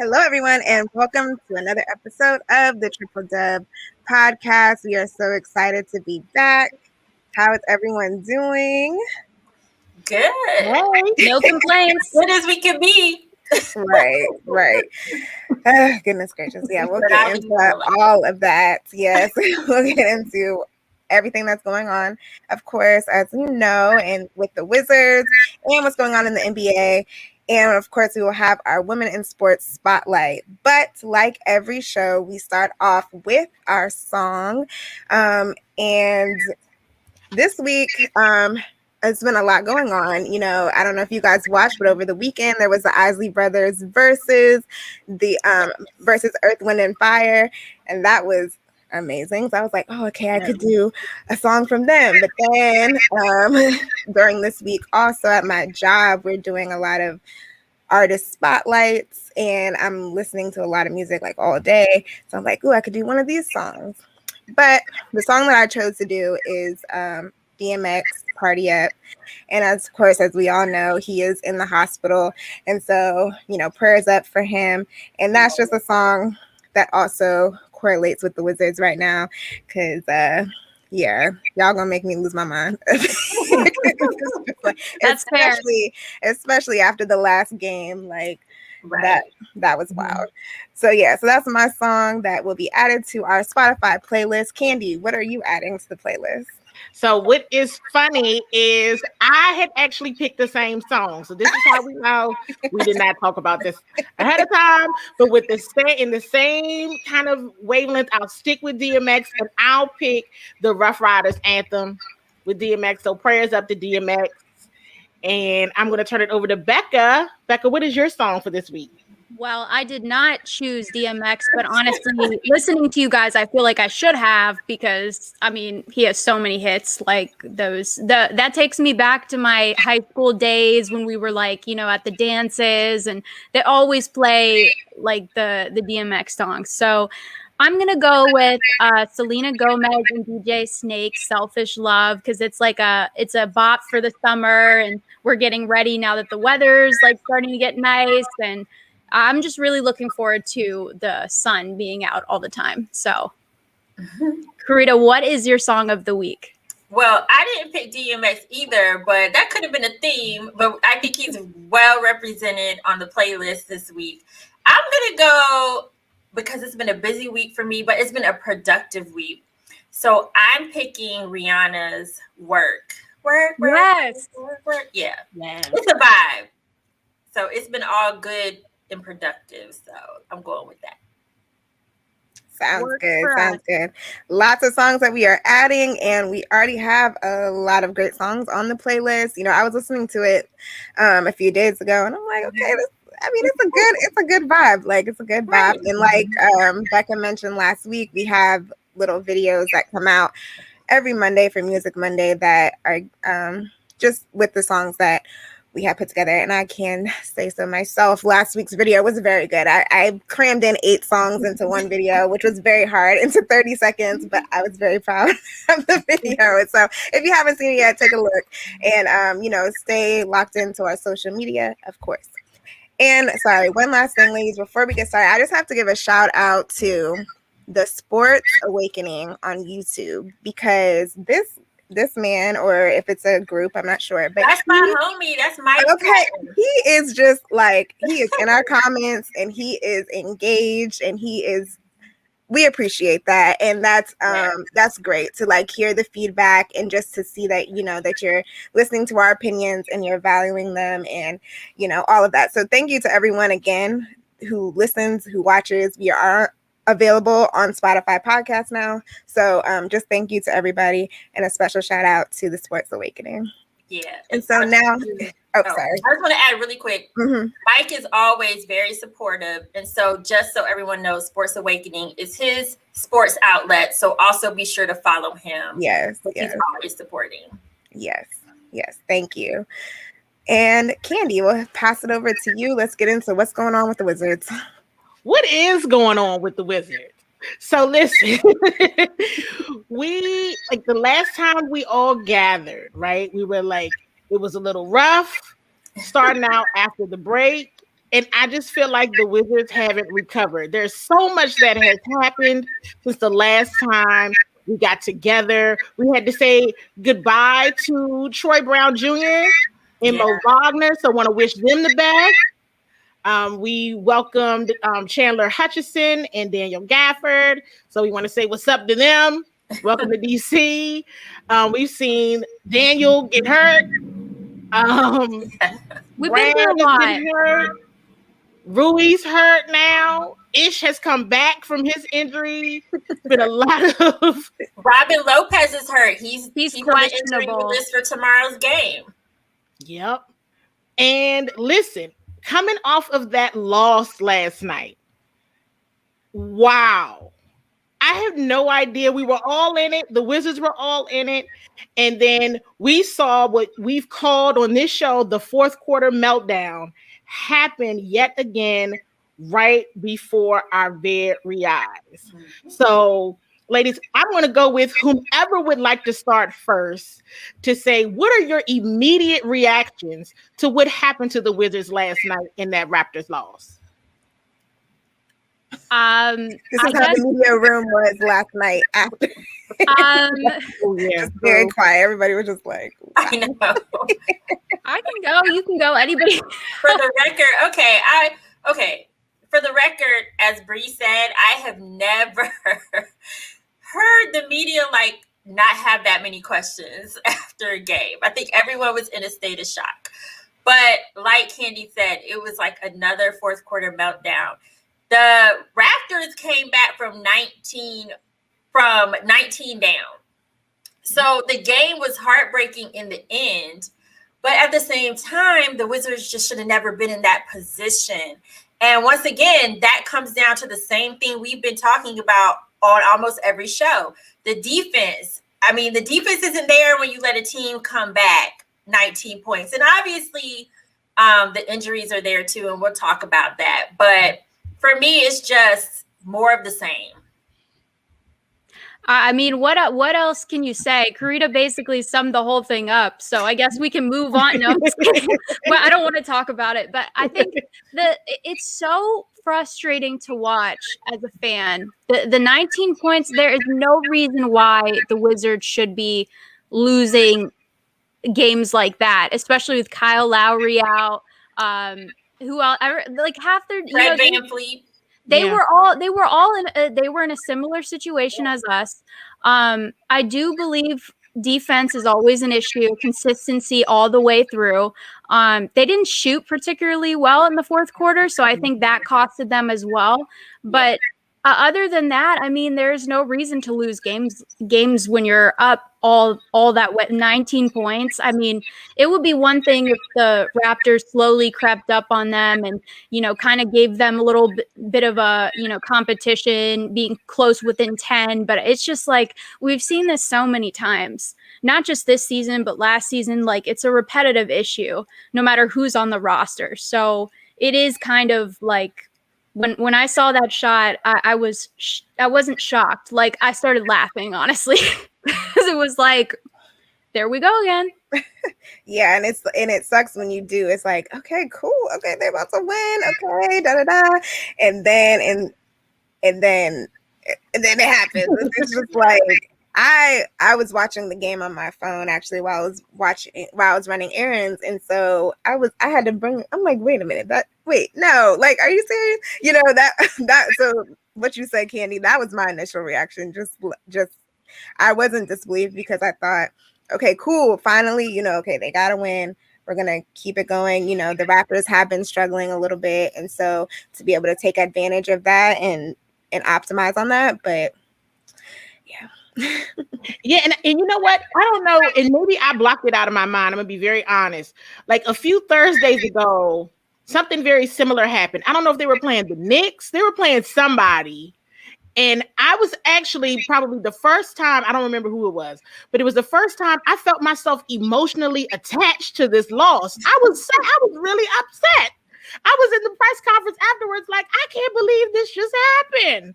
Hello, everyone, and welcome to another episode of the Triple Dub podcast. We are so excited to be back. How is everyone doing? Good. No complaints. Good as we can be. Right. Goodness gracious. Yeah, we'll get into all of that. Yes, we'll get into everything that's going on, of course, as you know, and with the Wizards and what's going on in the NBA. And of course, we will have our Women in Sports Spotlight. But like every show, we start off with our song. And this week, it's been a lot going on. You know, I don't know if you guys watched, but over the weekend, there was the Isley Brothers versus Earth, Wind, and Fire. And that was amazing. So I was like, oh, okay, I could do a song from them. But then during this week, also at my job, we're doing a lot of artist spotlights, and I'm listening to a lot of music like all day. So I'm like, oh, I could do one of these songs. But the song that I chose to do is DMX, Party Up. And of course, as we all know, he is in the hospital. And so, you know, prayers up for him. And that's just a song that also correlates with the Wizards right now, because yeah, y'all gonna make me lose my mind. That's fair. Especially after the last game, like that was wild. So yeah, so that's my song that will be added to our Spotify playlist. Candi, what are you adding to the playlist? So what is funny is I had actually picked the same song. So this is how we know we did not talk about this ahead of time. But with in the same kind of wavelength, I'll stick with DMX and I'll pick the Rough Riders anthem with DMX. So prayers up to DMX. And I'm going to turn it over to Becca. Becca, what is your song for this week? Well, I did not choose DMX, but honestly, listening to you guys, I feel like I should have, because I mean, he has so many hits like those. That takes me back to my high school days when we were like, you know, at the dances, and they always play like the DMX songs. So I'm going to go with Selena Gomez and DJ Snake, Selfish Love, because it's a bop for the summer, and we're getting ready now that the weather's like starting to get nice, and I'm just really looking forward to the sun being out all the time. So, Carita, what is your song of the week? Well, I didn't pick DMX either, but that could have been a theme. But I think he's well represented on the playlist this week. I'm going to go, because it's been a busy week for me, but it's been a productive week. So I'm picking Rihanna's Work. Work. Yeah. It's a vibe. So it's been all good and productive. So I'm going with that. Sounds good. Lots of songs that we are adding, and we already have a lot of great songs on the playlist. You know, I was listening to it a few days ago, and I'm like, okay, it's a good vibe. Like, it's a good vibe. And like Becca mentioned last week, we have little videos that come out every Monday for Music Monday that are just with the songs that we have put together. And I can say so myself, last week's video was very good. I crammed in 8 songs into one video, which was very hard, into 30 seconds, but I was very proud of the video. And so if you haven't seen it yet, take a look, and you know, stay locked into our social media, of course. And sorry, one last thing, ladies, before we get started, I just have to give a shout out to the Sports Awakening on YouTube, because this man, or if it's a group, I'm not sure, but that's my homie. That's my friend. He is just like, he is in our comments, and he is engaged, and we appreciate that. And that's great to like hear the feedback, and just to see that, you know, that you're listening to our opinions and you're valuing them, and, you know, all of that. So thank you to everyone again who listens, who watches. We are available on Spotify podcast now. So just thank you to everybody, and a special shout out to the Sports Awakening. Yeah. And so now, sorry. I just want to add really quick. Mike is always very supportive. And so just so everyone knows, Sports Awakening is his sports outlet. So also be sure to follow him. Yes. He's always supporting. Yes. Thank you. And Candi, we'll pass it over to you. Let's get into what's going on with the Wizards. What is going on with the Wizards? So listen, we, like, the last time we all gathered, right? We were like, it was a little rough starting out after the break. And I just feel like the Wizards haven't recovered. There's so much that has happened since the last time we got together. We had to say goodbye to Troy Brown Jr. and Mo Wagner, so I want to wish them the best. We welcomed Chandler Hutchison and Daniel Gafford, so we want to say what's up to them. Welcome to DC. We've seen Daniel get hurt. We've been through a lot. Hurt. Rui's hurt now. Ish has come back from his injury. It's been a lot of. Robin Lopez is hurt. He's questionable on the injury list for tomorrow's game. Yep. And listen, coming off of that loss last night, wow. I have no idea. We were all in it. The Wizards were all in it. And then we saw what we've called on this show the fourth quarter meltdown happen yet again right before our very eyes. So, ladies, I'm going to go with whomever would like to start first to say, what are your immediate reactions to what happened to the Wizards last night in that Raptors loss? This is how the media room was last night after. Just very quiet. Everybody was just like, wow. I know. I can go. You can go. Anybody. For the record, okay. For the record, as Bree said, I have never heard the media not have that many questions after a game. I think everyone was in a state of shock. But like Candi said, it was like another fourth quarter meltdown. The Raptors came back from 19 down. So the game was heartbreaking in the end. But at the same time, the Wizards just should have never been in that position. And once again, that comes down to the same thing we've been talking about on almost every show. The defense. I mean, the defense isn't there when you let a team come back 19 points. And obviously, the injuries are there too, and we'll talk about that. But for me, it's just more of the same. I mean, what else can you say? Carita basically summed the whole thing up. So I guess we can move on. No, I'm just kidding. Well, I don't want to talk about it. But I think that it's so frustrating to watch as a fan. The 19 points, there is no reason why the Wizards should be losing games like that, especially with Kyle Lowry out. Who else? Half their Fred VanVleet. They were in a similar situation as us. I do believe defense is always an issue, consistency all the way through. They didn't shoot particularly well in the fourth quarter, so I think that costed them as well. But other than that, I mean, there's no reason to lose games when you're up all that 19 points. I mean, it would be one thing if the Raptors slowly crept up on them and, kind of gave them a little bit of a, competition, being close within 10. But it's just like, we've seen this so many times, not just this season, but last season. Like, it's a repetitive issue, no matter who's on the roster. So it is kind of like, when I saw that shot, I wasn't shocked. Like, I started laughing, honestly, because it was like, there we go again. Yeah, and it sucks when you do. It's like, okay, cool, okay, they're about to win, okay, da da da, and then it happens. It's just like I was watching the game on my phone actually while I was running errands, and so I had to bring. I'm like, wait a minute, no, like, are you serious? That. So what you said, Candi, that was my initial reaction. Just I wasn't disbelieved because I thought, okay, cool, finally, okay, they gotta win. We're gonna keep it going. The Raptors have been struggling a little bit, and so to be able to take advantage of that and optimize on that, but yeah. Yeah, and you know what? I don't know, and maybe I blocked it out of my mind. I'm gonna be very honest. Like a few Thursdays ago, something very similar happened. I don't know if they were playing the Knicks, they were playing somebody, and I was actually probably the first time, I don't remember who it was, but it was the first time I felt myself emotionally attached to this loss. I was really upset. I was in the press conference afterwards, like, I can't believe this just happened.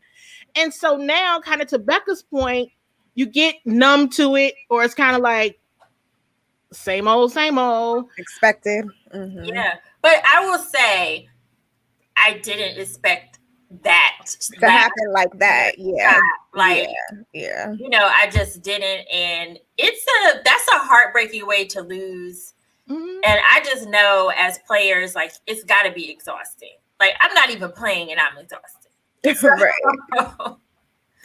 And so now, kind of to Becca's point, you get numb to it, or it's kind of like same old. Expected. Mm-hmm. Yeah. But I will say, I didn't expect that to happen like that. Yeah. Like, yeah. You know, I just didn't. And that's a heartbreaking way to lose. Mm-hmm. And I just know as players, like, it's got to be exhausting. Like, I'm not even playing and I'm exhausted. Right.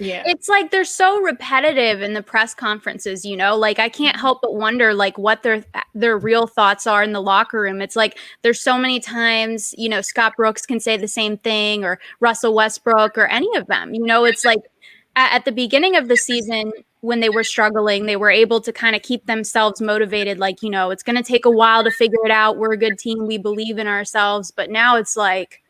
Yeah. It's like they're so repetitive in the press conferences, you know, like I can't help but wonder like what their real thoughts are in the locker room. It's like there's so many times, you know, Scott Brooks can say the same thing, or Russell Westbrook, or any of them. You know, it's like at the beginning of the season when they were struggling, they were able to kind of keep themselves motivated. Like, you know, it's going to take a while to figure it out. We're a good team. We believe in ourselves. But now it's like,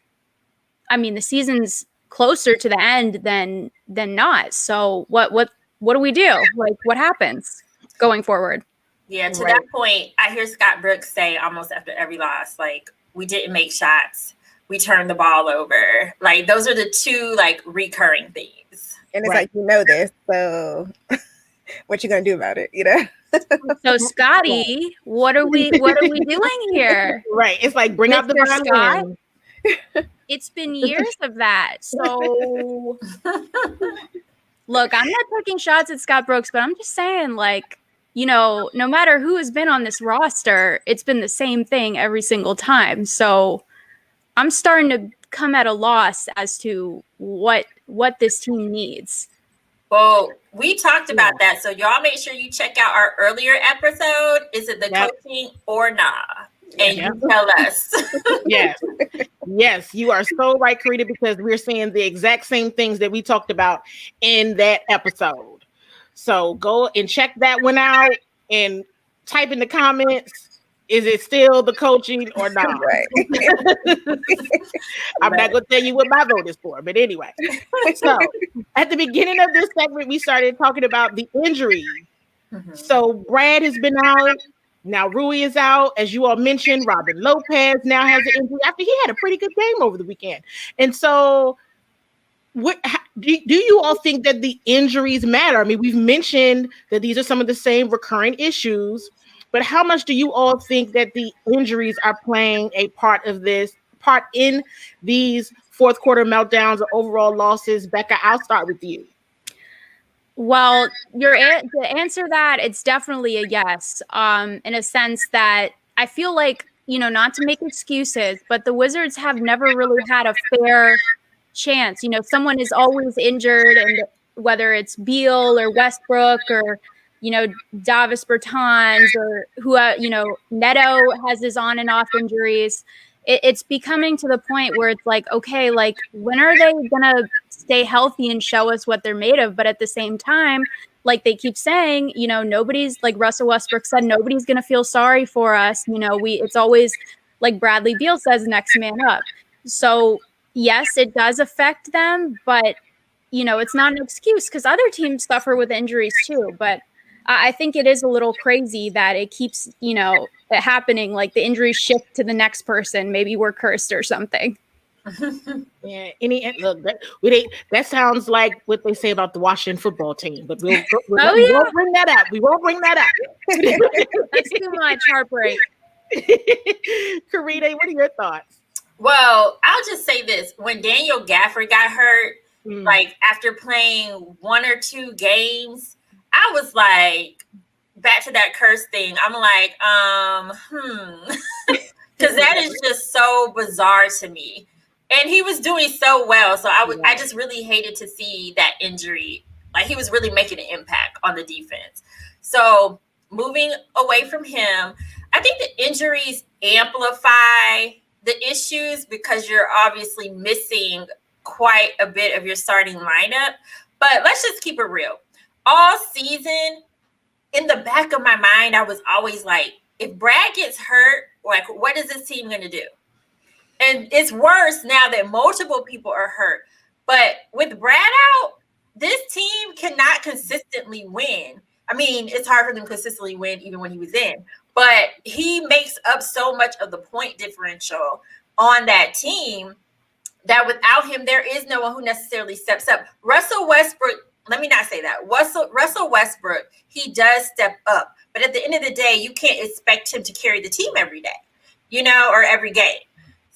I mean, the season's closer to the end than not. So what do we do? Like, what happens going forward? Yeah, to that point, I hear Scott Brooks say almost after every loss, like, we didn't make shots, we turned the ball over. Like, those are the two like recurring themes. And it's like, you know this, so what you gonna do about it, you know? So Scotty, what are we doing here? Right. It's like, bring out the violin. It's been years of that. So look, I'm not taking shots at Scott Brooks, but I'm just saying, like, you know, no matter who has been on this roster, it's been the same thing every single time. So I'm starting to come at a loss as to what this team needs. Well, we talked about that. So y'all make sure you check out our earlier episode. Is it the coaching or nah? And you tell us. Yes, you are so right, Carita, because we're saying the exact same things that we talked about in that episode. So go and check that one out and type in the comments, is it still the coaching or not? Right. I'm not going to tell you what my vote is for, but anyway. So at the beginning of this segment, we started talking about the injury. Mm-hmm. So Brad has been out. Now Rui is out, as you all mentioned. Robin Lopez now has an injury after he had a pretty good game over the weekend. And so, do you all think that the injuries matter? I mean, we've mentioned that these are some of the same recurring issues, but how much do you all think that the injuries are playing a part in these fourth quarter meltdowns or overall losses? Becca, I'll start with you. Well, to answer that, it's definitely a yes, in a sense that I feel like, you know, not to make excuses, but the Wizards have never really had a fair chance. You know, someone is always injured, and whether it's Beal or Westbrook or, you know, Davis Bertans or who, you know, Neto has his on and off injuries. It's becoming to the point where it's like, okay, like, when are they going to stay healthy and show us what they're made of? But at the same time, like they keep saying, you know, nobody's, like Russell Westbrook said, nobody's going to feel sorry for us. You know, it's always, like Bradley Beal says, next man up. So yes, it does affect them, but, you know, it's not an excuse because other teams suffer with injuries too. But I think it is a little crazy that it keeps, you know, happening. Like the injuries shift to the next person. Maybe we're cursed or something. Yeah. That sounds like what they say about the Washington football team. But we won't bring that up. We won't bring that up. That's too much heartbreak. Carita, what are your thoughts? Well, I'll just say this: when Daniel Gafford got hurt, like after playing one or two games, I was like, back to that curse thing. I'm like, because that is just so bizarre to me. And he was doing so well, so I just really hated to see that injury. Like he was really making an impact on the defense. So moving away from him, I think the injuries amplify the issues because you're obviously missing quite a bit of your starting lineup. But let's just keep it real. All season, in the back of my mind, I was always like, if Brad gets hurt, like, what is this team going to do? And it's worse now that multiple people are hurt. But with Brad out, this team cannot consistently win. I mean, it's hard for them to consistently win even when he was in. But he makes up so much of the point differential on that team that without him, there is no one who necessarily steps up. Russell Westbrook, let me not say that. Russell Westbrook, he does step up. But at the end of the day, you can't expect him to carry the team every day, you know, or every game.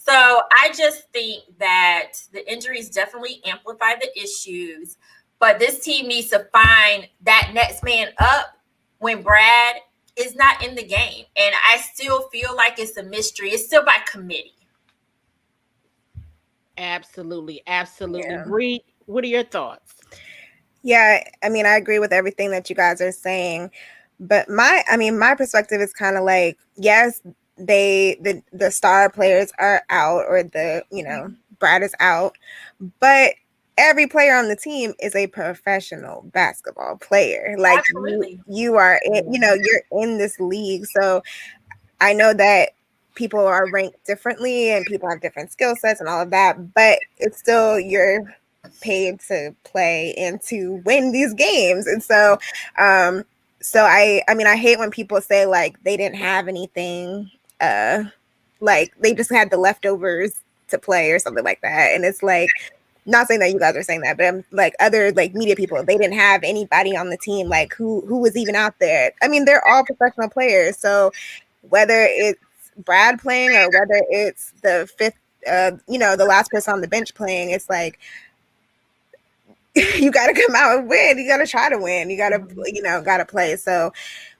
So I just think that the injuries definitely amplify the issues, but this team needs to find that next man up when Brad is not in the game. And I still feel like it's a mystery. It's still by committee. Absolutely. Absolutely. Yeah. Bree, what are your thoughts? Yeah, I mean, I agree with everything that you guys are saying, but my perspective is kind of like, yes, the star players are out, or Brad is out, but every player on the team is a professional basketball player. Like, Absolutely. you are you're in this league, so I know that people are ranked differently and people have different skill sets and all of that, but it's still, you're paid to play and to win these games. And so I hate when people say like they didn't have anything, like they just had the leftovers to play or something like that. And it's like, not saying that you guys are saying that, but I'm like, other like media people, they didn't have anybody on the team like who was even out there. I mean, they're all professional players, so whether it's Brad playing or whether it's the fifth, the last person on the bench playing, it's like, you got to come out and win. You got to try to win. You got to, got to play. So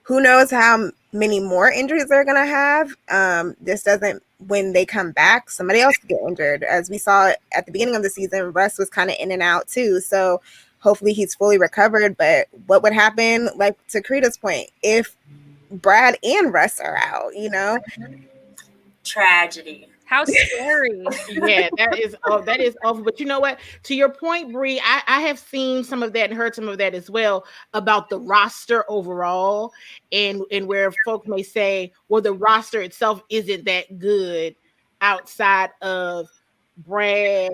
who knows how many more injuries they're going to have. This doesn't, when they come back, somebody else could get injured. As we saw at the beginning of the season, Russ was kind of in and out too. So hopefully he's fully recovered. But what would happen, like to Carita's point, if Brad and Russ are out, Tragedy. How scary. Yeah, that is awful. But you know what? To your point, Bree, I have seen some of that and heard some of that as well about the roster overall, and where folks may say, well, the roster itself isn't that good outside of Brad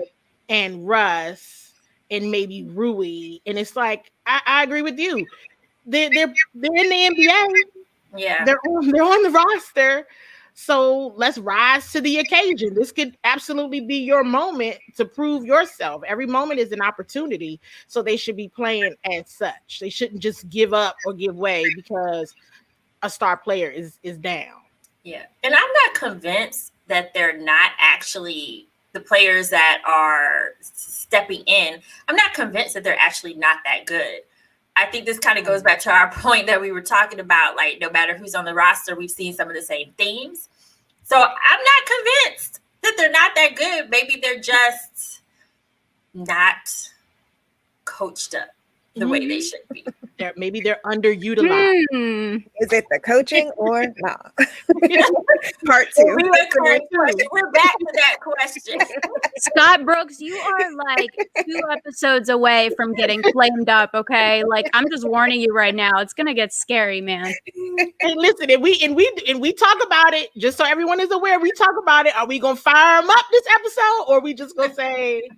and Russ and maybe Rui. And it's like, I agree with you. They're in the NBA. Yeah. They're on the roster. So let's rise to the occasion. This could absolutely be your moment to prove yourself. Every moment is an opportunity. So they should be playing as such. They shouldn't just give up or give way because a star player is down. Yeah. And I'm not convinced that they're not actually the players that are stepping in. I'm not convinced that they're actually not that good. I think this kind of goes back to our point that we were talking about. Like, no matter who's on the roster, we've seen some of the same themes. So I'm not convinced that they're not that good. Maybe they're just not coached up the way they should be. Maybe they're underutilized. Is it the coaching or not? Part two. We're back to that question. Scott Brooks, you are like 2 episodes away from getting flamed up. Okay, like I'm just warning you right now. It's gonna get scary, man. Hey, listen, and we talk about it just so everyone is aware. We talk about it. Are we gonna fire them up this episode, or are we just gonna say?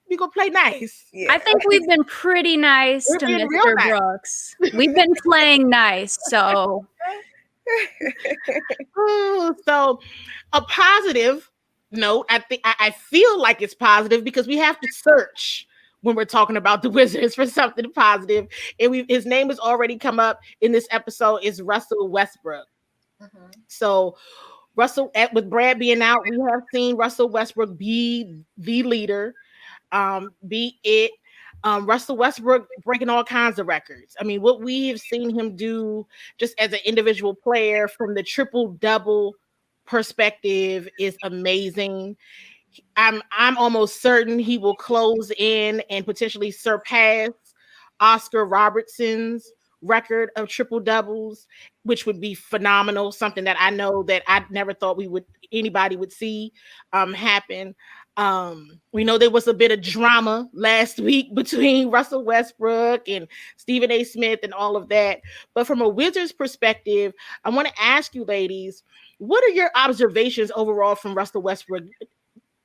We gonna play nice. Yeah. I think we've been pretty nice to Mr. Brooks. We've been playing nice, so. So a positive note. I feel like it's positive because we have to search when we're talking about the Wizards for something positive. And his name has already come up in this episode. Is Russell Westbrook. Mm-hmm. So Russell, with Brad being out, we have seen Russell Westbrook be the leader. Russell Westbrook breaking all kinds of records. I mean, what we have seen him do just as an individual player from the triple-double perspective is amazing. I'm almost certain he will close in and potentially surpass Oscar Robertson's record of triple doubles, which would be phenomenal. Something that I know that I never thought anybody would see happen. We know there was a bit of drama last week between Russell Westbrook and Stephen A. Smith and all of that. But from a Wizards perspective, I want to ask you, ladies, what are your observations overall from Russell Westbrook?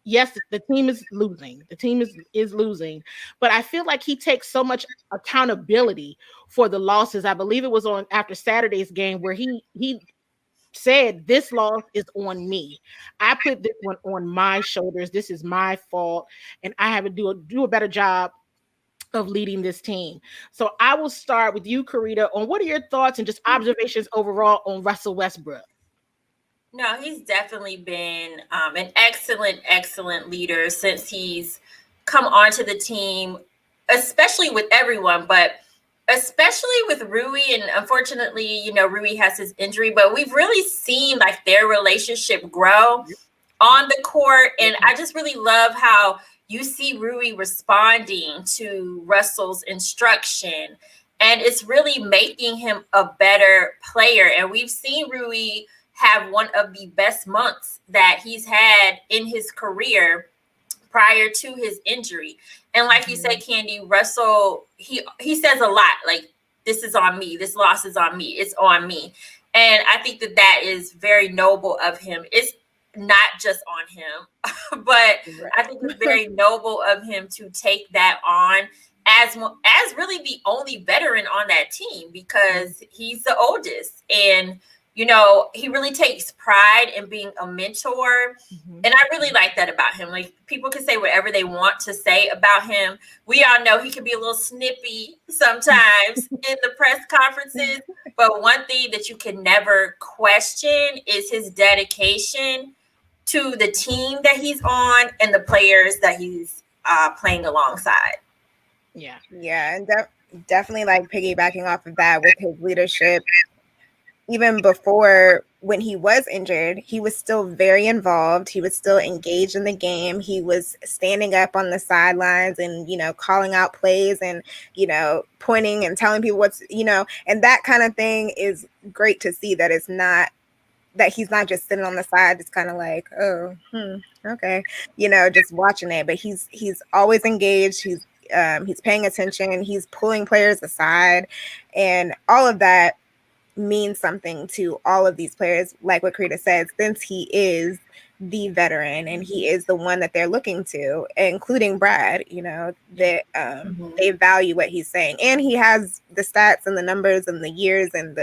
Yes, the team is losing. The team is losing, but I feel like he takes so much accountability for the losses. I believe it was after Saturday's game where he said, this loss is on me. I put this one on my shoulders. This is my fault, and I have to do a better job of leading this team. So I will start with you, Carita, on what are your thoughts and just observations overall on Russell Westbrook? No, he's definitely been an excellent leader since he's come onto the team, especially with everyone, but especially with Rui. And unfortunately, Rui has his injury, but we've really seen like their relationship grow on the court. And I just really love how you see Rui responding to Russell's instruction. And it's really making him a better player. And we've seen Rui have one of the best months that he's had in his career prior to his injury. And like you said, Candi, Russell, he says a lot, like, this is on me. This loss is on me. It's on me. And I think that is very noble of him. It's not just on him, but I think it's very noble of him to take that on as really the only veteran on that team, because he's the oldest. And he really takes pride in being a mentor. And I really like that about him. Like, people can say whatever they want to say about him. We all know he can be a little snippy sometimes in the press conferences. But one thing that you can never question is his dedication to the team that he's on and the players that he's playing alongside. Yeah. And definitely like piggybacking off of that with his leadership. Even before, when he was injured, he was still very involved. He was still engaged in the game. He was standing up on the sidelines and, calling out plays and, pointing and telling people what's, and that kind of thing is great to see, that it's not, that he's not just sitting on the side. It's kind of like, oh, okay, just watching it. But he's always engaged. He's paying attention. He's pulling players aside, and all of that means something to all of these players, like what Carita said, since he is the veteran and he is the one that they're looking to, including Brad, that they value what he's saying, and he has the stats and the numbers and the years and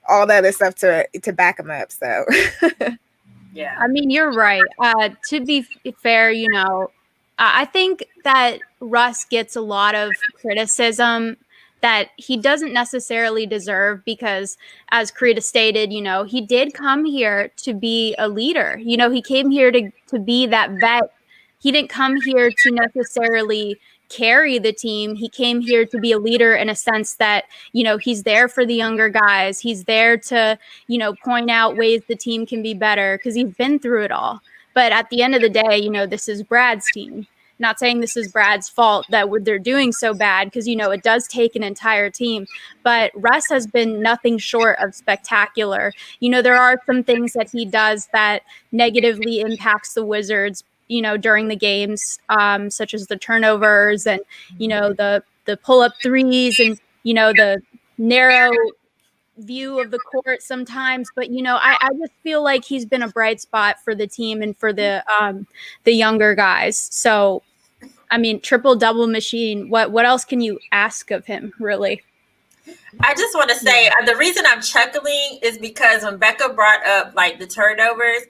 all the other stuff to back him up. So yeah, I mean, you're right. To be fair, I think that Russ gets a lot of criticism that he doesn't necessarily deserve, because, as Carita stated, he did come here to be a leader. He came here to be that vet. He didn't come here to necessarily carry the team. He came here to be a leader in a sense that, he's there for the younger guys. He's there to, point out ways the team can be better, because he's been through it all. But at the end of the day, this is Brad's team. Not saying this is Brad's fault that they're doing so bad, because, it does take an entire team. But Russ has been nothing short of spectacular. There are some things that he does that negatively impacts the Wizards, during the games, such as the turnovers and, the pull-up threes and, the narrow view of the court sometimes. But I just feel like he's been a bright spot for the team and for the younger guys. So I mean, triple double machine, what else can you ask of him, really? I just want to say the reason I'm chuckling is because when Becca brought up like the turnovers,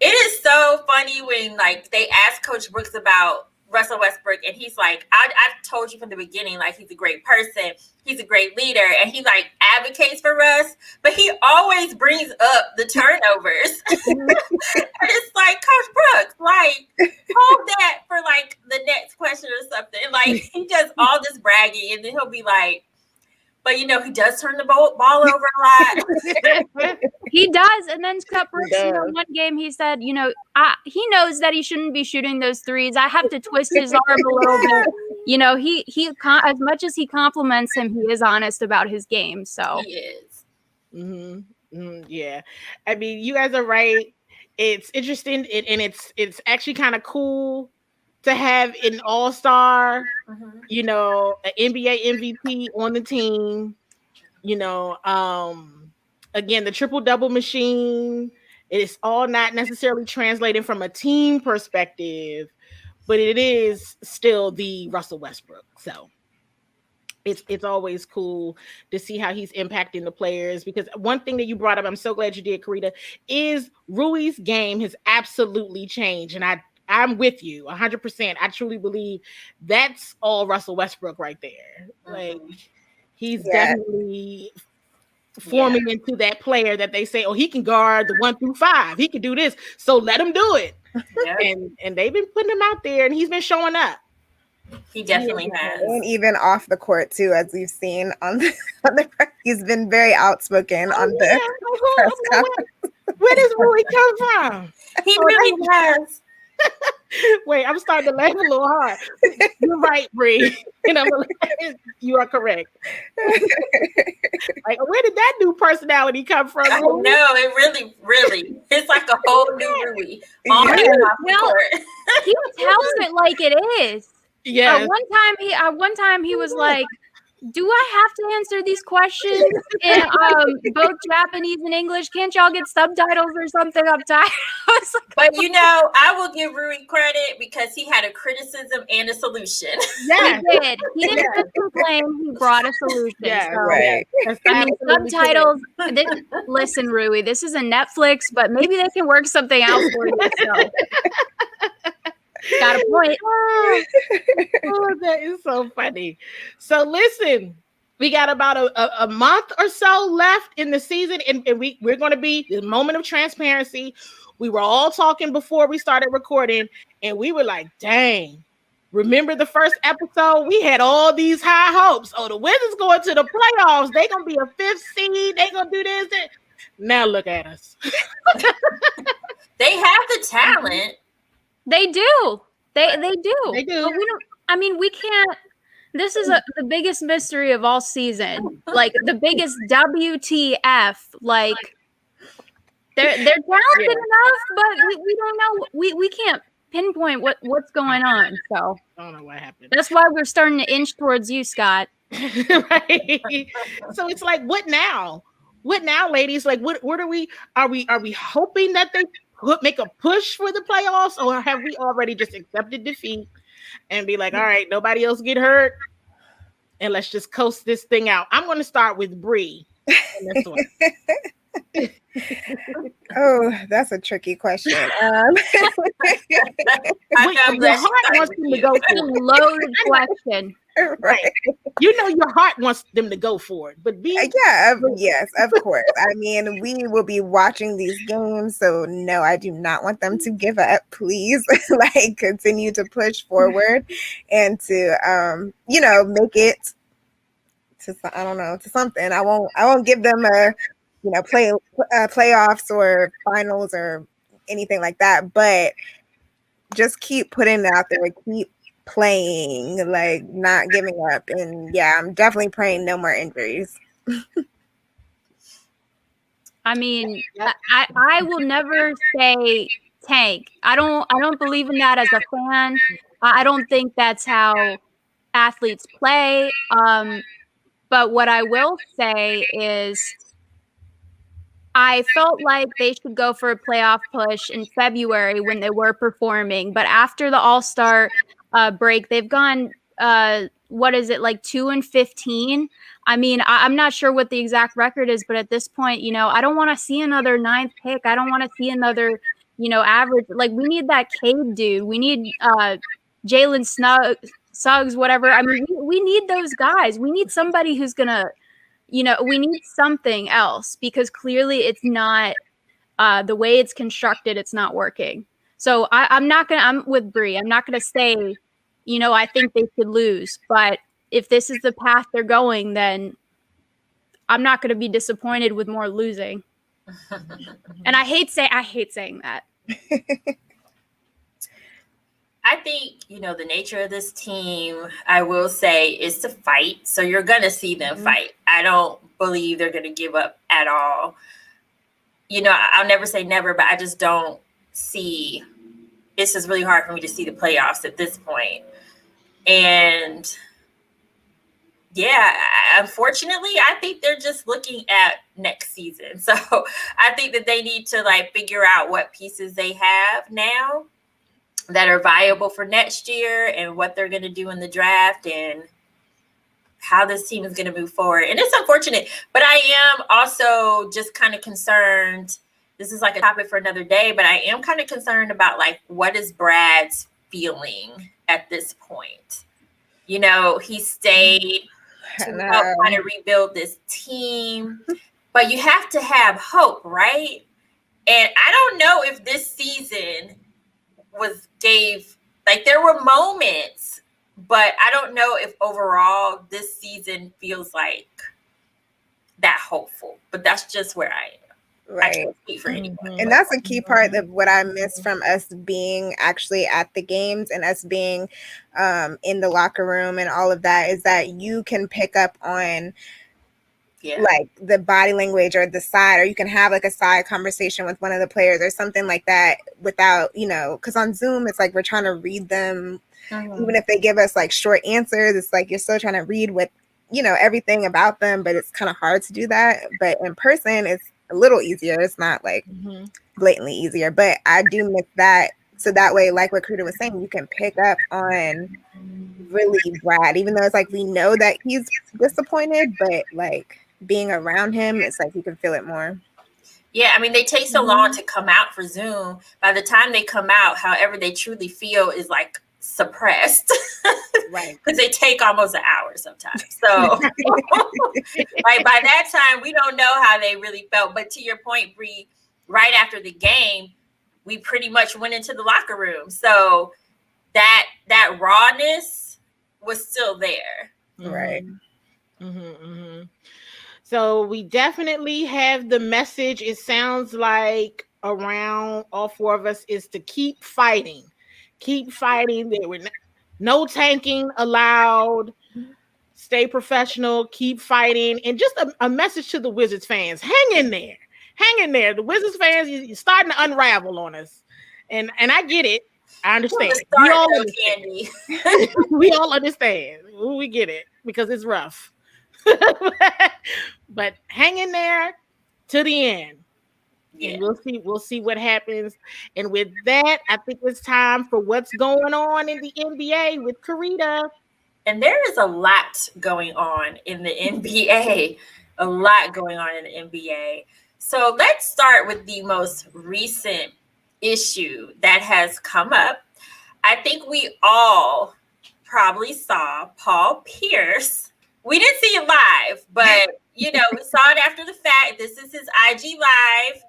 it is so funny when like they asked Coach Brooks about Russell Westbrook, and he's like, I've told you from the beginning, like, he's a great person, he's a great leader, and he like advocates for Russ, but he always brings up the turnovers. And it's like, Coach Brooks, like, hold that for like the next question or something. Like, he does all this bragging, and then he'll be like, but he does turn the ball over a lot. He does. And then Scott Brooks, one game he said, he knows that he shouldn't be shooting those threes. I have to twist his arm a little bit. He as much as he compliments him, he is honest about his game. So he is. Yeah. I mean, you guys are right. It's interesting, and it's actually kind of cool to have an all-star, an NBA MVP on the team, again, the triple-double machine. It's all not necessarily translated from a team perspective, but it is still the Russell Westbrook. So it's always cool to see how he's impacting the players, because one thing that you brought up, I'm so glad you did, Carita, is Rui's game has absolutely changed. And I'm with you 100%. I truly believe that's all Russell Westbrook right there. Like, he's definitely forming into that player that they say, oh, he can guard the 1 through 5. He can do this. So let him do it. Yeah. And they've been putting him out there, and he's been showing up. He definitely has. And even off the court too, as we've seen on the he's been very outspoken on the press conference. Where does Rui come from? He really has. Wait, I'm starting to laugh a little hard. You're right, Bree. And you are correct. Like, where did that new personality come from? I know, it really, it's like a whole new Rui. Well, he tells it like it is. Yeah. One time he was like, do I have to answer these questions in both Japanese and English? Can't y'all get subtitles or something? I'm tired. But I will give Rui credit because he had a criticism and a solution. Yeah, he did. He didn't just complain. He brought a solution. Yeah, so, right. I mean, subtitles. Listen, Rui, this is a Netflix, but maybe they can work something out for you. So. Got a point. Oh, that is so funny. So listen, we got about a month or so left in the season, and we're going to be the moment of transparency. We were all talking before we started recording, and we were like, dang, remember the first episode? We had all these high hopes. Oh, the Wizards going to the playoffs. They're going to be a 5th seed. They're going to do this. Now look at us. They have the talent. They do. They do. They do. But we don't. I mean, we can't. This is the biggest mystery of all season. Like the biggest WTF. Like they're talented enough, but we don't know. We can't pinpoint what's going on. So I don't know what happened. That's why we're starting to inch towards you, Scott. Right. So it's like, what now? What now, ladies? Like, what are we hoping that they make a push for the playoffs, or have we already just accepted defeat and be like, all right, nobody else get hurt, and let's just coast this thing out? I'm going to start with Bree. Oh, that's a tricky question. Your heart wants them to go for it. Loaded question. Right. Your heart wants them to go for it, but yes, of course. I mean, we will be watching these games, so no, I do not want them to give up. Please, like, continue to push forward and to, make it to something. I won't give them a, playoffs or finals or anything like that, but just keep putting it out there, keep playing, like not giving up. And yeah, I'm definitely praying no more injuries. I mean, I will never say tank. I don't believe in that as a fan. I don't think that's how athletes play. But what I will say is I felt like they should go for a playoff push in February when they were performing. But after the All-Star break, they've gone, 2-15? I mean, I'm not sure what the exact record is, but at this point, I don't want to see another 9th pick. I don't want to see another, average. Like, we need that Cade dude. We need Jalen Suggs, whatever. I mean, we need those guys. We need somebody who's going to, we need something else, because clearly it's not the way it's constructed. It's not working. So I'm with Bree. I'm not going to say, I think they should lose, but if this is the path they're going, then I'm not going to be disappointed with more losing. And I hate saying that. I think, the nature of this team, I will say, is to fight. So you're going to see them fight. I don't believe they're going to give up at all. I'll never say never, but I just don't see, it's just really hard for me to see the playoffs at this point. And yeah, unfortunately, I think they're just looking at next season. So I think that they need to figure out what pieces they have now that are viable for next year, and what they're going to do in the draft, and how this team is going to move forward. And it's unfortunate, but I am also just kind of concerned. This is like a topic for another day, but I am kind of concerned about what is Brad's feeling at this point. He stayed to help kind of rebuild this team. but you have to have hope, right? And I don't know if this season there were moments, but I don't know if overall this season feels like that hopeful. But that's just where I am. Right. I can't speak for anyone. And that's a key part of what I miss from us being actually at the games and us being in the locker room and all of that, is that you can pick up on like the body language or the side, or you can have like a side conversation with one of the players or something like that without, because on Zoom, it's like we're trying to read them. Even if they give us like short answers, it's like you're still trying to read what, everything about them, but it's kind of hard to do that. But in person, it's a little easier. It's not like blatantly easier, but I do miss that. So that way, like what Carita was saying, you can pick up on really Brad, even though it's like we know that he's disappointed, but like being around him, it's like you can feel it more. Yeah, I mean, they take so long to come out for Zoom. By the time they come out, however they truly feel is like suppressed. Right. Because they take almost an hour sometimes. So like by that time, we don't know how they really felt. But to your point, Bree, right after the game, we pretty much went into the locker room. So that rawness was still there. Right. So we definitely have the message. It sounds like around all four of us is to keep fighting. Keep fighting. There were no tanking allowed. Stay professional. Keep fighting. And just a message to the Wizards fans. Hang in there. Hang in there. The Wizards fans, you're starting to unravel on us. And I get it. I understand. We all understand. We all understand. We get it because it's rough. But hang in there to the end. Yeah. And we'll see what happens. And with that, I think it's time for what's going on in the NBA with Carita. And there is a lot going on in the NBA. A lot going on in the NBA. So let's start with the most recent issue that has come up. I think we all probably saw Paul Pierce. We didn't see it live, but we saw it after the fact. This is his IG live.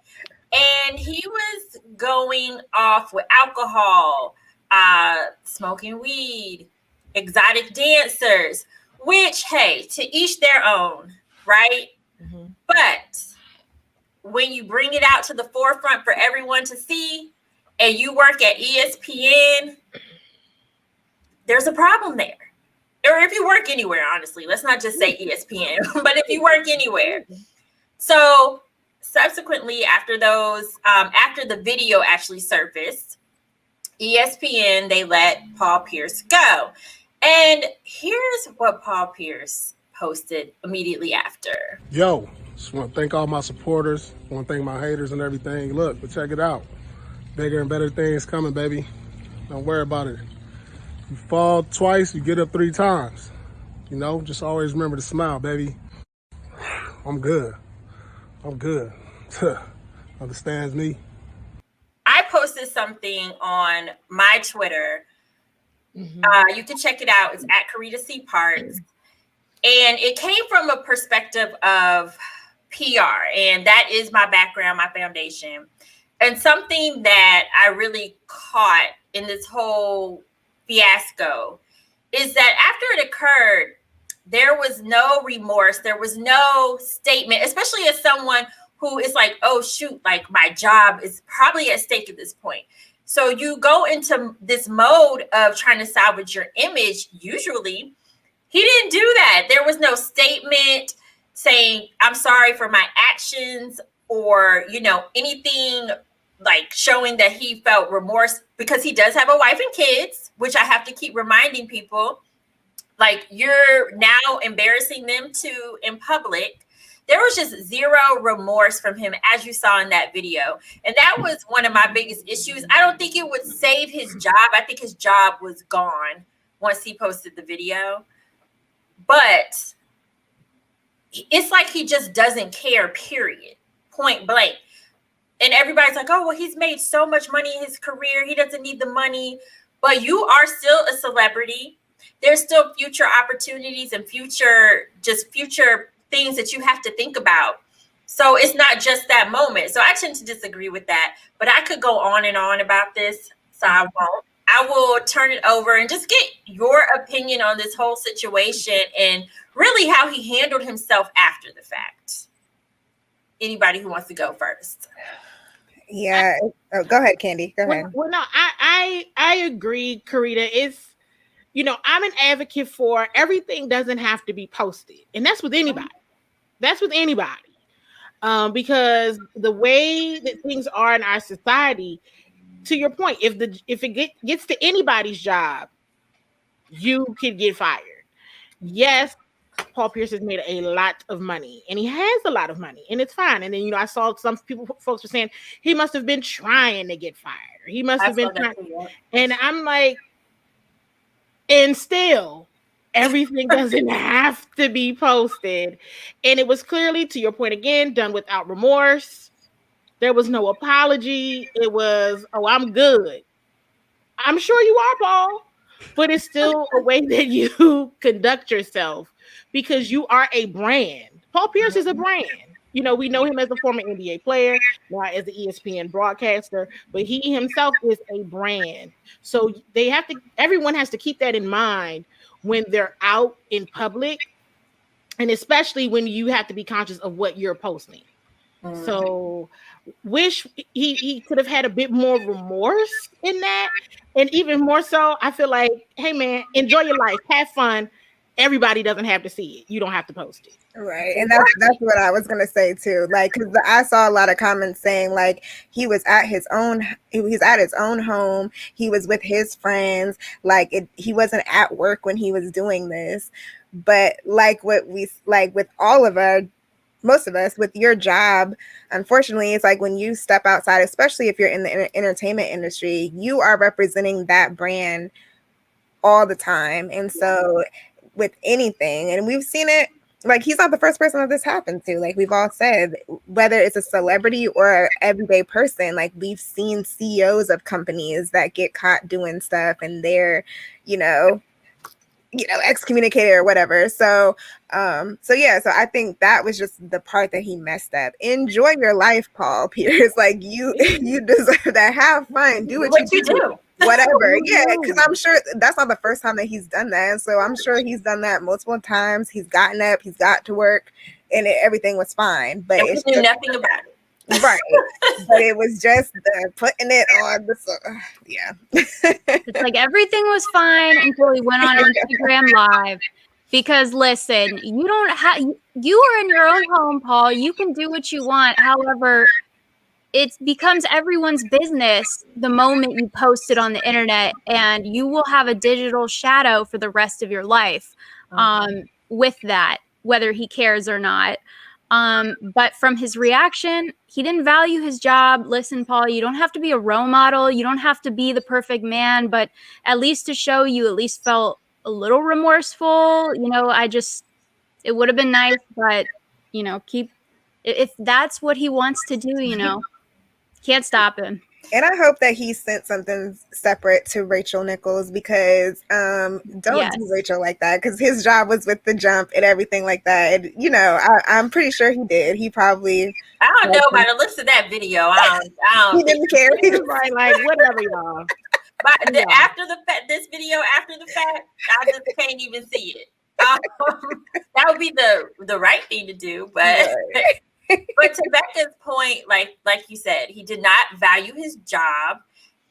And he was going off with alcohol, smoking weed, exotic dancers, which, hey, to each their own, right? But when you bring it out to the forefront for everyone to see, and you work at ESPN, there's a problem there. Or if you work anywhere, honestly, let's not just say ESPN, but if you work anywhere. So subsequently, after the video actually surfaced, ESPN, they let Paul Pierce go. And here's what Paul Pierce posted immediately after. Yo, just want to thank all my supporters. Want to thank my haters and everything. Look, but check it out. Bigger and better things coming, baby. Don't worry about it. You fall twice, you get up 3 times. Just always remember to smile, baby. I'm good. Understands me. I posted something on my Twitter. You can check it out. It's at Carita C. Parts. And it came from a perspective of PR. And that is my background, my foundation. And something that I really caught in this whole fiasco is that after it occurred, there was no remorse. There was no statement, especially as someone who is like, oh, shoot, like my job is probably at stake at this point. So you go into this mode of trying to salvage your image. Usually he didn't do that. There was no statement saying, I'm sorry for my actions or, anything like showing that he felt remorse, because he does have a wife and kids, which I have to keep reminding people, like you're now embarrassing them too in public. There was just zero remorse from him, as you saw in that video. And that was one of my biggest issues. I don't think it would save his job. I think his job was gone once he posted the video. But it's like he just doesn't care, period, point blank. And everybody's like, oh, well, he's made so much money in his career. He doesn't need the money. But you are still a celebrity. There's still future opportunities and future things that you have to think about. So it's not just that moment. So I tend to disagree with that, but I could go on and on about this, so I won't. I will turn it over and just get your opinion on this whole situation and really how he handled himself after the fact. Anybody who wants to go first? Yeah. Go ahead, Candi. Go ahead. Well, no, I agree, Carita. It's, I'm an advocate for everything doesn't have to be posted. And that's with anybody. That's with anybody. Because the way that things are in our society, to your point, if it gets to anybody's job, you could get fired. Yes, Paul Pierce has made a lot of money, and he has a lot of money, and it's fine. And then I saw some folks were saying he must have been trying to get fired. He must have been trying, and I'm like, and still, everything doesn't have to be posted. And it was clearly, to your point again, done without remorse. There was no apology. It was, oh, I'm good. I'm sure you are, Paul, but it's still a way that you conduct yourself because you are a brand. Paul Pierce is a brand. We know him as a former NBA player, now as an ESPN broadcaster, but he himself is a brand. So everyone has to keep that in mind when they're out in public, and especially when you have to be conscious of what you're posting. So wish he could have had a bit more remorse in that. And even more so, I feel like, hey man, enjoy your life, have fun. Everybody doesn't have to see it. You don't have to post it. Right. And that's what I was gonna say too. Like, because I saw a lot of comments saying like he was at his own home, he was with his friends, he wasn't at work when he was doing this. But like what we like with most of us, with your job, unfortunately, it's like when you step outside, especially if you're in the entertainment industry, you are representing that brand all the time. And so with anything, and we've seen it, like he's not the first person that this happened to. Like we've all said, whether it's a celebrity or an everyday person, like we've seen CEOs of companies that get caught doing stuff and they're, excommunicated or whatever. So I think that was just the part that he messed up. Enjoy your life, Paul Pierce. Like you deserve that. Have fun. Do what you do. Whatever. Yeah, because I'm sure that's not the first time that he's done that. So I'm sure he's done that multiple times. He's gotten up, he's got to work, and everything was fine. But he knew nothing about it. Right. But it was just putting it on the yeah. It's like everything was fine until he went on Instagram Live. Because listen, you are in your own home, Paul. You can do what you want. However, it becomes everyone's business the moment you post it on the internet, and you will have a digital shadow for the rest of your life with that, whether he cares or not. But from his reaction, he didn't value his job. Listen, Paul, you don't have to be a role model. You don't have to be the perfect man, but at least to show you at least felt a little remorseful. It would have been nice, but if that's what he wants to do, can't stop him. And I hope that he sent something separate to Rachel Nichols, because don't do Rachel like that, because his job was with the jump and everything like that. And, I'm pretty sure he did. He probably. I don't know by the looks of that video. I don't. He didn't care. He was like whatever, y'all. But after the fact, this video after the fact, I just can't even see it. That would be the right thing to do, but. Right. But to Becca's point, like you said, he did not value his job.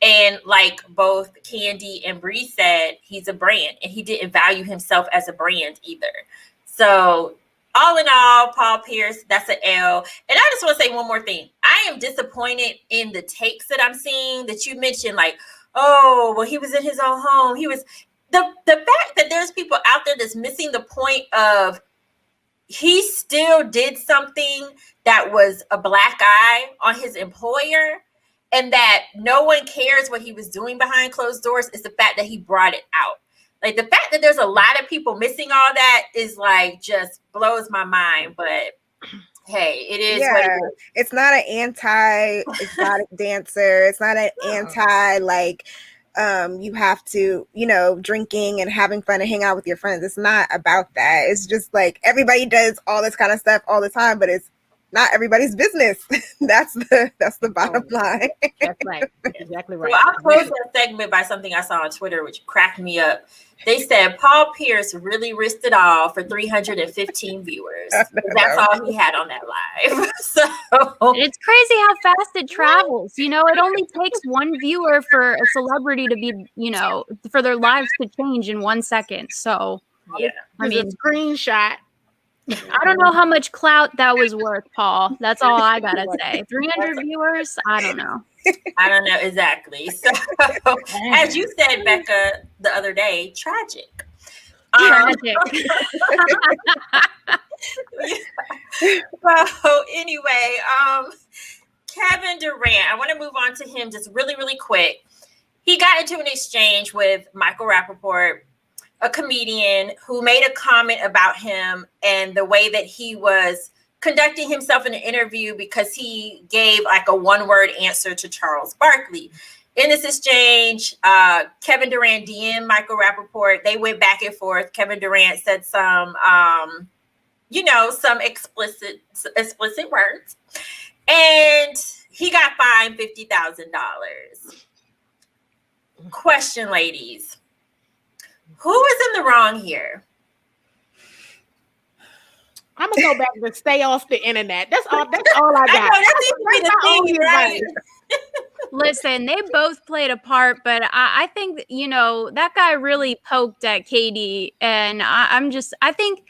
And like both Candi and Bree said, he's a brand, and he didn't value himself as a brand either. So all in all, Paul Pierce, that's an L. And I just want to say one more thing. I am disappointed in the takes that I'm seeing that you mentioned, like, oh, well, he was in his own home. He was the fact that there's people out there that's missing the point of he still did something that was a black eye on his employer, and that no one cares what he was doing behind closed doors is the fact that he brought it out. Like the fact that there's a lot of people missing all that is like just blows my mind. But hey, it is what it is. It's not an anti-exotic dancer. It's not an anti you have to, drinking and having fun and hang out with your friends. It's not about that. It's just like everybody does all this kind of stuff all the time, but it's not everybody's business. That's the bottom line. That's right. Exactly right. Well, I'll close that segment by something I saw on Twitter, which cracked me up. They said Paul Pierce really risked it all for 315 viewers. That's all he had on that live. So it's crazy how fast it travels. You know, it only takes one viewer for a celebrity to be, you know, for their lives to change in 1 second. So, yeah, I mean, a screenshot. I don't know how much clout that was worth, Paul. That's all I gotta say. 300 viewers? I don't know. I don't know exactly. So, as you said, Becca, the other day, tragic. Tragic. So anyway, Kevin Durant, I want to move on to him just really, really quick. He got into an exchange with Michael Rappaport, a comedian, who made a comment about him and the way that he was conducting himself in an interview because he gave like a one-word answer to Charles Barkley. In this exchange, Kevin Durant DM'd Michael Rappaport. They went back and forth. Kevin Durant said some, some explicit words, and he got fined $50,000. Question, ladies, who is in the wrong here? I'm gonna go back and stay off the internet. That's all I got. I know, that seems to be the thing, right? Listen, they both played a part, but I think, you know, that guy really poked at KD, and I think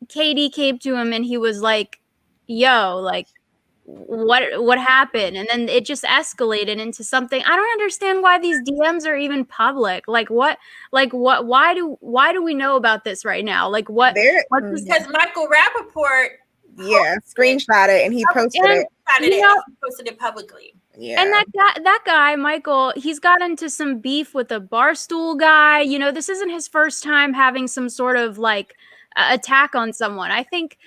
KD came to him and he was like, yo, like, what happened? And then it just escalated into something. I don't understand why these DMs are even public. Why do we know about this right now? Like because Michael Rappaport screenshot it and he posted it. He posted it publicly. Yeah. And that guy, Michael, he's got into some beef with a Barstool guy. You know, this isn't his first time having some sort of like attack on someone. I think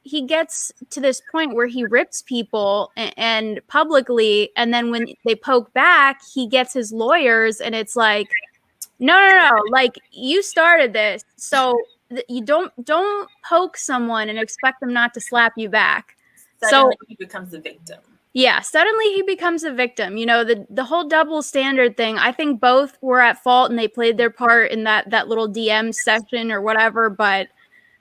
he gets to this point where he rips people and publicly, and then when they poke back, he gets his lawyers, and it's like, no, like, you started this, so you don't poke someone and expect them not to slap you back. Suddenly he becomes a victim. Yeah, suddenly he becomes a victim. You know, the whole double standard thing, I think both were at fault and they played their part in that little DM session or whatever, but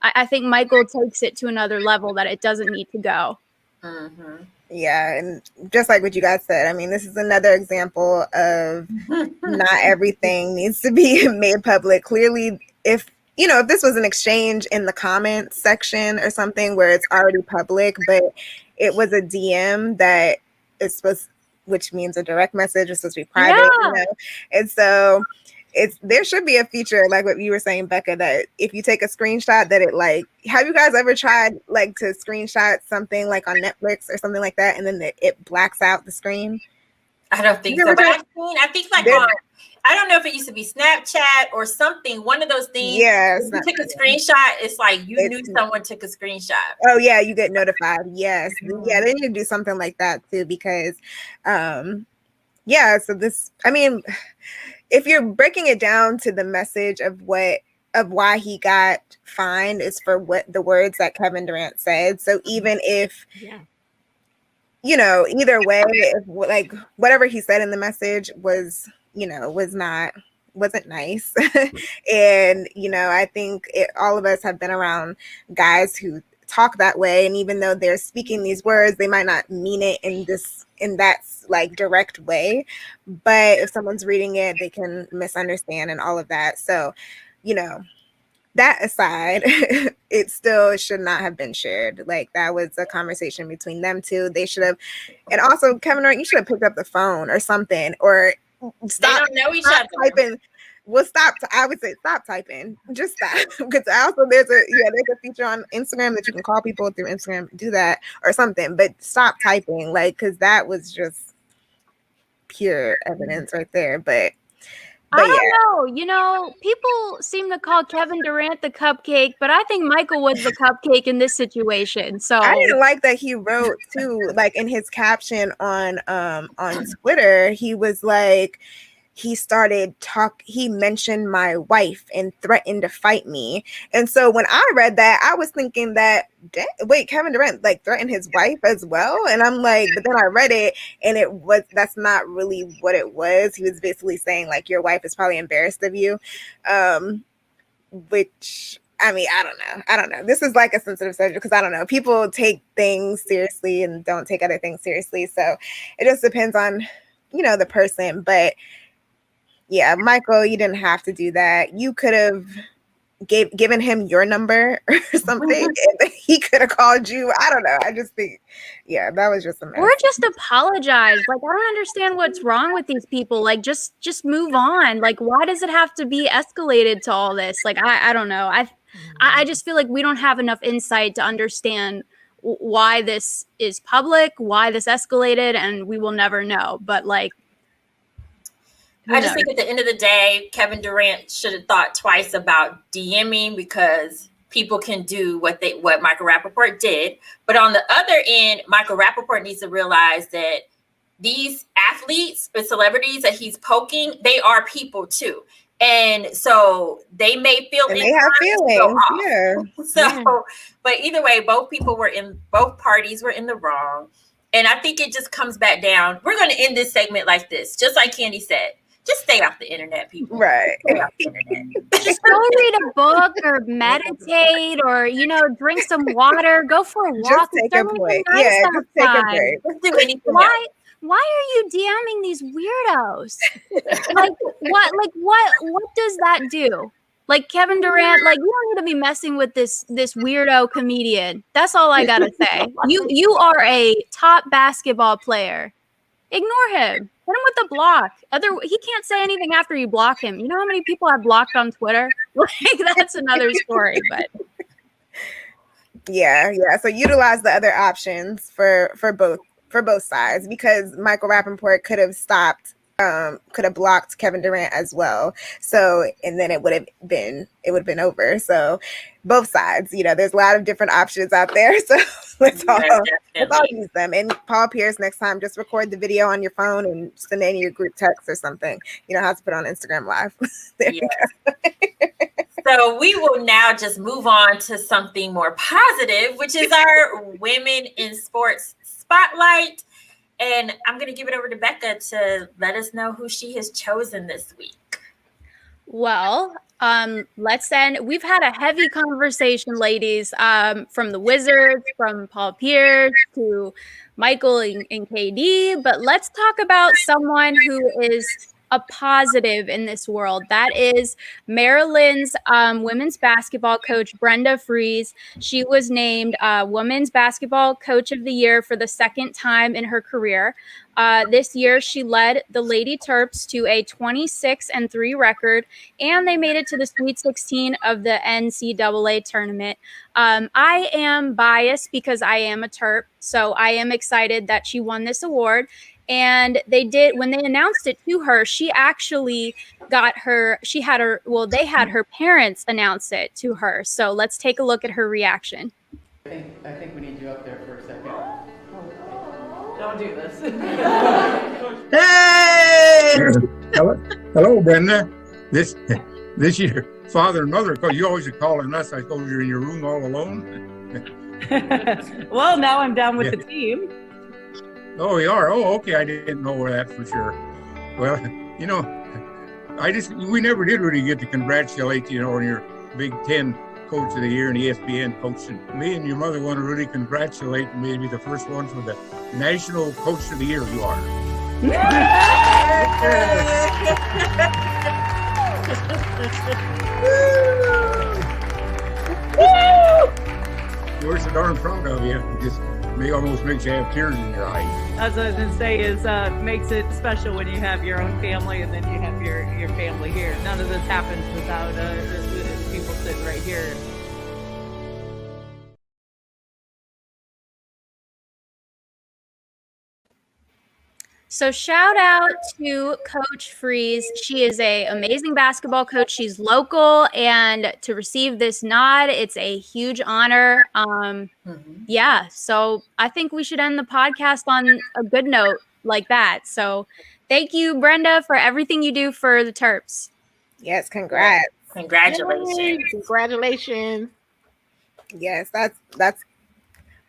I think Michael takes it to another level that it doesn't need to go. Mm-hmm. Yeah, and just like what you guys said, I mean, this is another example of not everything needs to be made public. Clearly, if this was an exchange in the comments section or something where it's already public, but it was a DM that is which means a direct message is supposed to be private, and so there should be a feature like what you were saying, Becca, that if you take a screenshot that it like, have you guys ever tried like to screenshot something like on Netflix or something like that and then it blacks out the screen? I don't think so, but I think like I don't know if it used to be Snapchat or something, one of those things. Yes. If you took a screenshot, it's like you knew someone took a screenshot. Oh yeah, you get notified. Yes. Mm-hmm. Yeah, they need to do something like that too, because so this, I mean, if you're breaking it down to the message of why he got fined is for what the words that Kevin Durant said. So even if, either way, if, like whatever he said in the message wasn't nice. And, I think all of us have been around guys who talk that way. And even though they're speaking these words, they might not mean it in that like direct way, but if someone's reading it, they can misunderstand and all of that. So, that aside, it still should not have been shared. Like that was a conversation between them two. They should have, and also Kevin Durant, you should have picked up the phone or something, or stop. They don't know each other. Typing. Well, stop. I would say stop typing. Just stop. Because also there's a feature on Instagram that you can call people through Instagram. Do that or something. But stop typing, like, because that was just pure evidence right there. But I don't know. People seem to call Kevin Durant the cupcake, but I think Michael was the cupcake in this situation. So I didn't like that he wrote too, like in his caption on Twitter, he was like, he mentioned my wife and threatened to fight me. And so when I read that, I was thinking that, wait, Kevin Durant like threatened his wife as well? And I'm like, but then I read it and that's not really what it was. He was basically saying like, your wife is probably embarrassed of you. Which, I mean, I don't know. This is like a sensitive subject because I don't know. People take things seriously and don't take other things seriously. So it just depends on, the person. But yeah, Michael, you didn't have to do that. You could have given him your number or something. And he could have called you. I don't know. I just think, yeah, that was just a mess. Or just apologize. Like, I don't understand what's wrong with these people. Like, just move on. Like, why does it have to be escalated to all this? Like, I don't know. I just feel like we don't have enough insight to understand why this is public, why this escalated, and we will never know. But like, I just think at the end of the day, Kevin Durant should have thought twice about DMing, because people can do what Michael Rapaport did. But on the other end, Michael Rapaport needs to realize that these athletes or celebrities that he's poking, they are people too. And so they may feel and they have feelings. Yeah. So, but either way, both parties were in the wrong. And I think it just comes back down. We're going to end this segment like this, just like Candi said. Just stay off the internet, people. Right. Stay off the internet. Just go read a book or meditate or, drink some water. Go for a walk. Just take a break. Yeah, just take a break. Let's do anything else. Why are you DMing these weirdos? Like what does that do? Like Kevin Durant, like, you don't need to be messing with this weirdo comedian. That's all I gotta say. You are a top basketball player. Ignore him. Hit him with a block. He can't say anything after you block him. You know how many people I've blocked on Twitter? Like, that's another story. But yeah. So utilize the other options for both sides, because Michael Rapaport could have blocked Kevin Durant as well. So, and then it would have been over. So both sides, there's a lot of different options out there. So let's all use them. And Paul Pierce, next time, just record the video on your phone and send it in your group text or something. You know how to put on Instagram Live. There you go. So we will now just move on to something more positive, which is our Women in Sports Spotlight. And I'm going to give it over to Becca to let us know who she has chosen this week. Well, let's end. We've had a heavy conversation, ladies, from the Wizards, from Paul Pierce to Michael and KD. But let's talk about someone who is a positive in this world. That is Maryland's women's basketball coach, Brenda Frese. She was named Women's Basketball Coach of the Year for the second time in her career. This year, she led the Lady Terps to a 26-3 record, and they made it to the Sweet 16 of the NCAA tournament. I am biased because I am a Terp, so I am excited that she won this award. And they announced it to her, she actually they had her parents announce it to her. So let's take a look at her reaction. I think we need you up there for a second. Don't do this. Hey! Hello, Brenda. This is your father and mother, because you always are calling us. I suppose you're in your room all alone. Well, now I'm down with the team. Oh, you are? Oh, okay. I didn't know that for sure. Well, we never did really get to congratulate you on your Big Ten Coach of the Year and ESPN Coach. And me and your mother want to really congratulate and maybe the first one for the National Coach of the Year you are. We're so darn proud of you. It just almost makes you have tears in your eyes. As I was going to say, is makes it special when you have your own family and then you have your family here. None of this happens without people sitting right here. So shout out to Coach Frese. She is an amazing basketball coach. She's local, and to receive this nod, it's a huge honor. Yeah, so I think we should end the podcast on a good note like that. So Thank you, Brenda, for everything you do for the Terps. Yes, congrats. Congratulations. Yay, congratulations. Yes, that's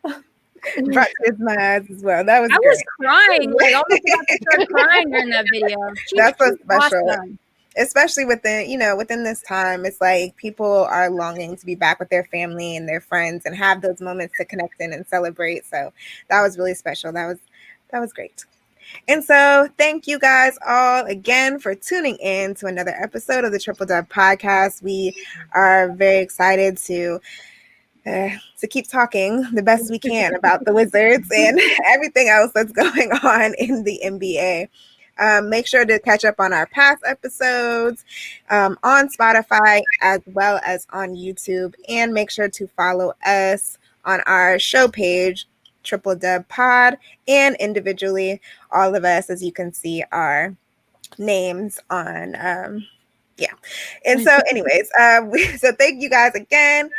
brought tears to my eyes as well. That was I great. was crying, like almost about to start crying during that video. That's so special. Awesome. Especially within this time, it's like people are longing to be back with their family and their friends and have those moments to connect in and celebrate. So that was really special. That was great. And so thank you guys all again for tuning in to another episode of the Triple Dub podcast. We are very excited to keep talking the best we can about the Wizards and everything else that's going on in the NBA. Make sure to catch up on our past episodes on Spotify as well as on YouTube. And make sure to follow us on our show page, Triple Dub Pod, and individually, all of us, as you can see, our names on, yeah. And so anyways, so thank you guys again.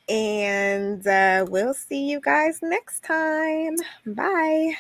And we'll see you guys next time. Bye.